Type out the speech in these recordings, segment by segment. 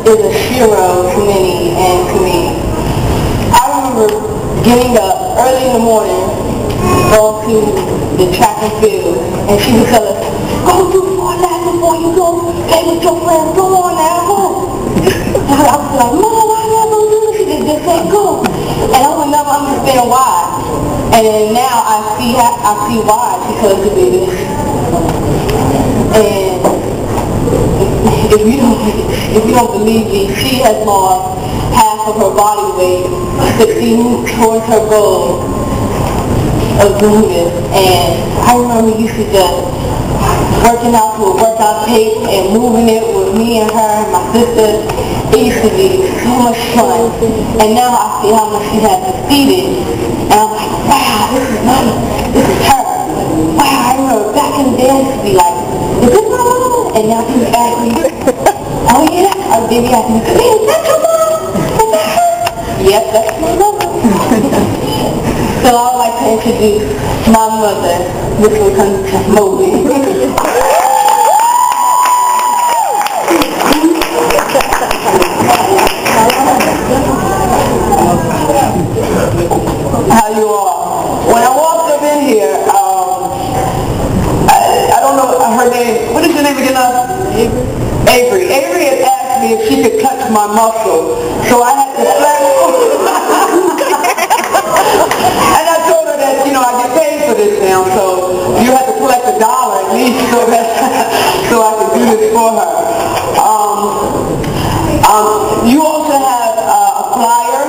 is a hero to many and to me. I remember getting up early in the morning, going to the track and field, and she would tell us, go do 4 laps before you go play with your friends. Go on now, go. And I was like, Mama, why am I going to do this? She just said go. And I would never understand why. And now I see why, because of it. And if you don't believe me, she has lost half of her body weight to she moved towards her goal of doing this. And I remember used to just working out to a workout tape and moving it with me and her and my sister. It used to be so much fun. And now I see how much she has succeeded. And I'm like, wow, this is mama. This is her. Wow, I remember back in the day I used to be like, is this my mama? And now she's asking me, oh yeah? Or then you ask me, hey, is that your mom? Is that her? Yep, that's my mama. So I would like to introduce my mother, Miss Moby. How you are? When I walked up in here, I don't know her name. What is your name again? Avery. Avery had asked me if she could touch my muscle, so I had to flex. And I told her that, you know, I get paid for this now, so you have to collect $1 at least so I can do this for her. You also have a flyer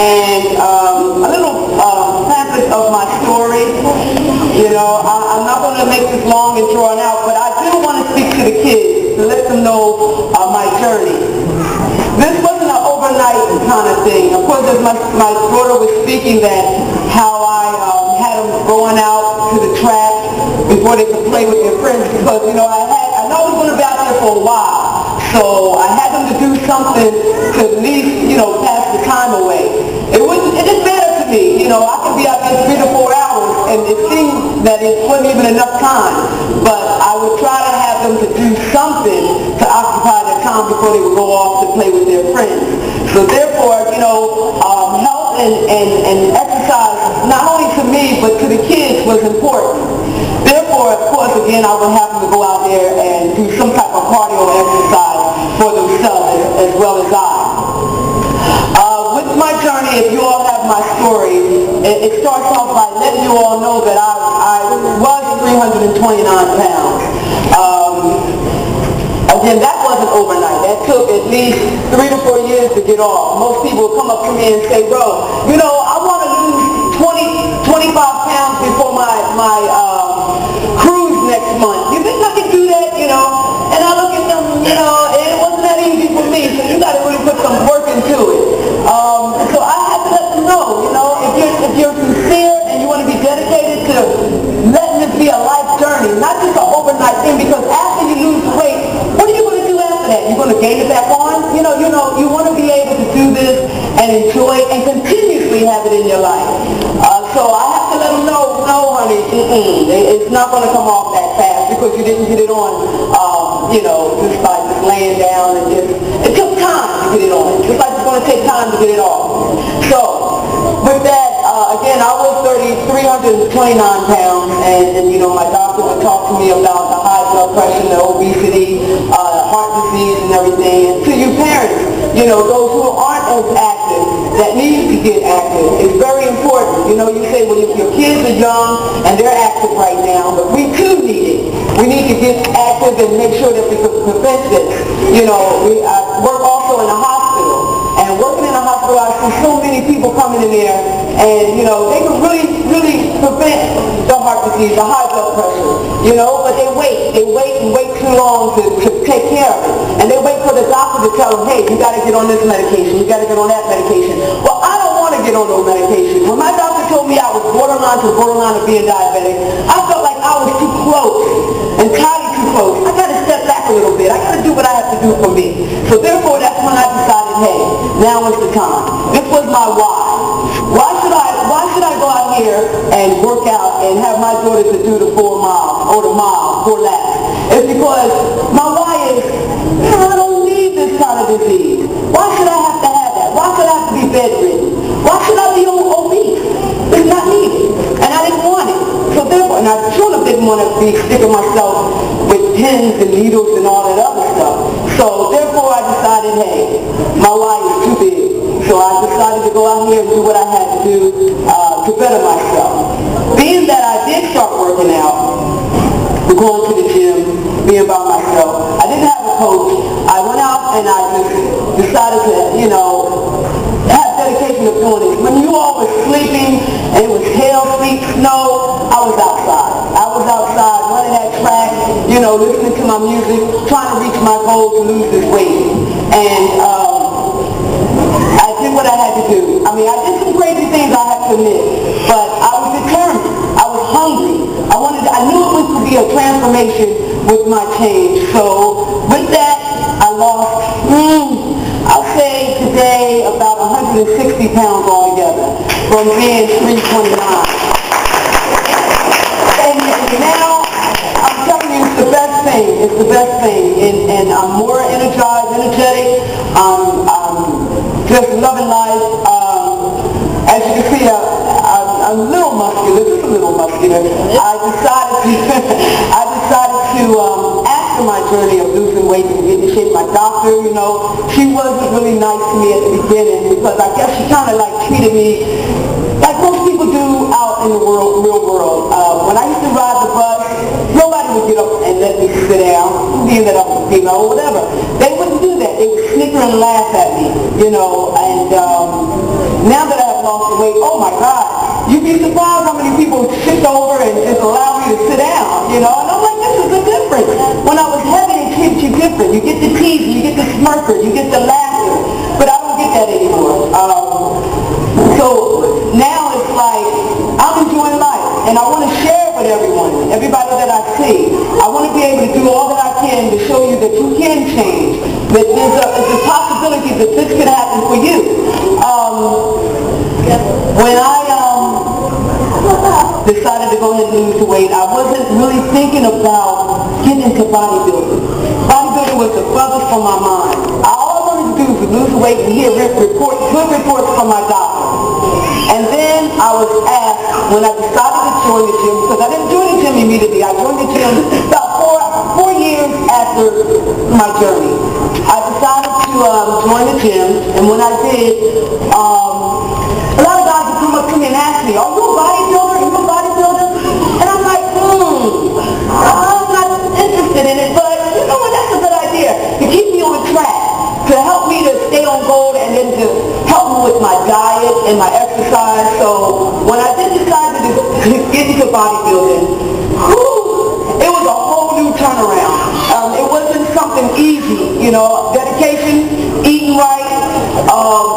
and a little pamphlet of my story. You know, I'm not going to make this long and drawn out, but I do want to speak to the kids to let them know my journey. This wasn't an overnight kind of thing. Of course, as my daughter was speaking, that how I had them going out to the track before they could play with their friends, because, you know, I know I was going to be out there for a while. So I had them to do something to at least, you know, pass the time away. It didn't matter to me. You know, I could be out there 3 to 4 hours, and it seemed that it wasn't even enough time. But I would try to have them to do something to occupy their time before they would go off to play with their friends. So therefore, you know, health and exercise, not only to me, but to the kids, was important. Therefore, of course, again, I would have them to go out there and do some type of cardio exercise for themselves as well as I. With my journey, if you all have my story, it starts off by letting you all know that I was 329 pounds. Again, that wasn't overnight. That took at least 3 to 4 years to get off. Most people come up to me and say, bro, you know, I want to lose 25 pounds before my cruise next month. You think I can do that, you know? And I look at them, you know, it wasn't that easy for me, so you got to really put some work into it. So I have to let them know, you know, if you're sincere and you want to be dedicated to letting this be a life journey, not just an overnight thing, because after you lose weight, what are you going to do after that? You're going to gain it back on? You know, you want to be able to do this and enjoy it and continuously have it in your life. So I have to let them know, no, honey, it's not going to come off that fast because you didn't get it on, you know, just by just laying down and just, it took time to get it on. Just like it's going to take time to get it off. So, with that, again, I was 329 pounds, and, you know, my doctor would talk to me about the high blood pressure, the obesity, heart disease and everything. And to you parents, you know, those who aren't as active, that need to get active, it's very important. You know, you say, well, if your kids are young and they're active right now, but we too need it. We need to get active and make sure that we can prevent this. You know, I work also in a hospital, and working in a hospital, I see so many people coming in there, and, you know, they can really prevent the heart disease, the high blood pressure, you know, but they wait too long to take care of it. And they wait for the doctor to tell them, hey, you got to get on this medication, you got to get on that medication. Well, I don't want to get on those medications. When my doctor told me I was borderline of being diabetic, I felt like I was too close, entirely too close. I got to step back a little bit. I got to do what I have to do for me. So therefore, that's when I decided, hey, now is the time. This was my why. Why should I go out here and work out and have my daughter to do the 4 miles or the mile, 4 laps? It's because my why is, I don't need this kind of disease. didn't want to be sticking myself with pins and needles and all that other stuff. So therefore I decided, hey, my life is too big. So I decided to go out here and do what I had to do to better myself. Being that I did start working out, going to the gym, being by myself, I didn't have a coach. I went out and I just decided to, have dedication of doing it. When you all were sleeping and it was hail, sleet, snow, I was outside. I was outside running that track, listening to my music, trying to reach my goal to lose this weight. And I did what I had to do. I mean, I did some crazy things, I have to admit, but I was determined. I was hungry. I knew it was to be a transformation with my change. So with that, I lost, I'll say today about 160 pounds altogether from being 329. And now, I'm telling you, it's the best thing. It's the best thing. And I'm more energized, energetic. I'm just loving life. As you can see, I'm a little muscular, just a little muscular. I decided to, after my journey of losing weight and getting in shape, my doctor, she wasn't really nice to me at the beginning because I guess she kind of treated me like most people do out in the real world. When I used to ride the bus, nobody would get up and let me sit down, being that I was female or whatever. They wouldn't do that. They would snicker and laugh at me, and now that I have lost the weight, oh my God, you'd be surprised how many people shift over and just allow me to sit down, And I'm like, this is the difference. When I was heavy, they treated you different. You get the tease, you get the smirker, you get the laughter, but I don't get that anymore. So now it's like, I'm enjoying life, and I want to share it with everyone, everybody that I see. I want to be able to do all that I can to show you that you can change, that there's a possibility that this could happen for you. When I decided to go ahead and lose the weight, I wasn't really thinking about getting into bodybuilding. Bodybuilding was the furthest from my mind. All I wanted to do was lose the weight and hear good reports from my doctor. And then I was asked, when I decided to join the gym, because I didn't join the gym immediately, I joined the gym about four years after my journey. I decided to join the gym, and when I did, a lot of guys would come up to me and ask me, are you a bodybuilder? Are you a bodybuilder? And I'm like, I'm not interested in it, but you know what, that's a good idea to keep me on track, to help me to stay on goal, and then to help me with my diet and my exercise. So when I did decide to get into bodybuilding, it was a whole new turnaround. It wasn't something easy, dedication, eating right,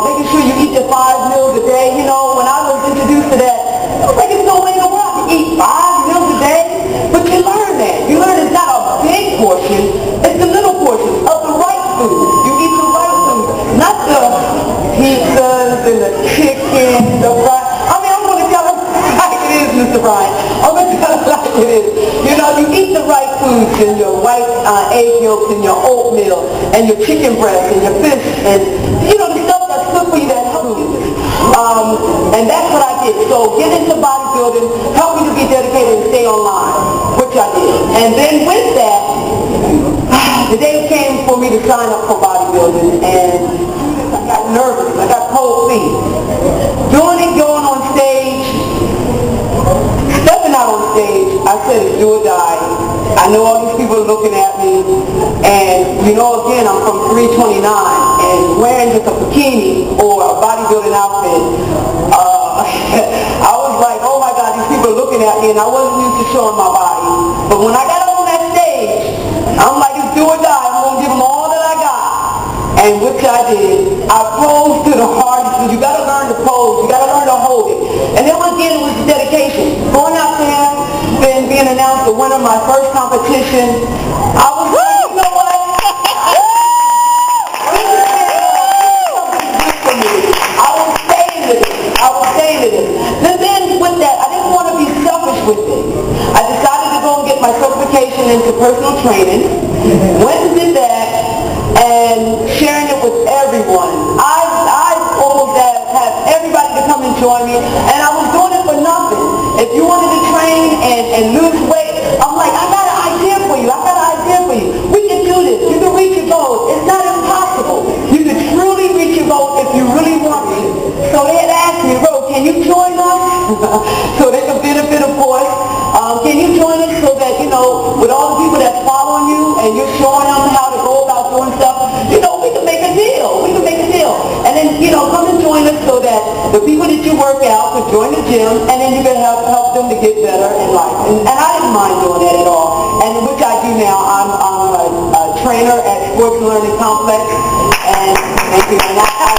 making sure you eat your 5 meals a day. When I was introduced to that, I was like, there's no way in the world I can eat 5 meals a day. But you learn that. You learn it's not a big portion, it's the little portion of the right food. You eat the right food, not the pizzas and the chicken, the rice. I mean, I'm going to tell them like it is, Mr. Brian. I'm going to tell them like it is. You eat the right foods and your white egg yolks and your oatmeal and your chicken breast and your fish and, the stuff that's good for you, that helps you. And that's what I did. So get into bodybuilding, help me to be dedicated and stay online, which I did. And then with that, the day came for me to sign up for bodybuilding, and I got nervous. I got cold feet. Doing it, going on stage, stepping out on stage, I said it's do or die. I know all these people are looking at me, and again, I'm from 329, and wearing just a bikini or a bodybuilding outfit, I was like, oh my God, these people are looking at me, and I wasn't used to showing my body. But when I got up on that stage, I'm like, it's do or die. I'm going to give them all that I got. And which I did. I posed to the hardest. You got to learn to pose. You got to learn to hold it. And then again, it was dedication. Going out there, then being announced the winner of my first competition, I was like, you know what? I was saying to this. And then with that, I didn't want to be selfish with it. I decided to go and get my certification into personal training. Went and did that, and sharing it with everyone. I almost have everybody to come and join me, and I was doing it for nothing. If you wanted to train and lose weight, and you're showing them how to go about doing stuff, you know, we can make a deal. We can make a deal. And then, you know, come and join us so that the people that you work out could join the gym, and then you can help them to get better in life. And I didn't mind doing that at all. And which I do now. I'm a trainer at Sports Learning Complex. And thank you. And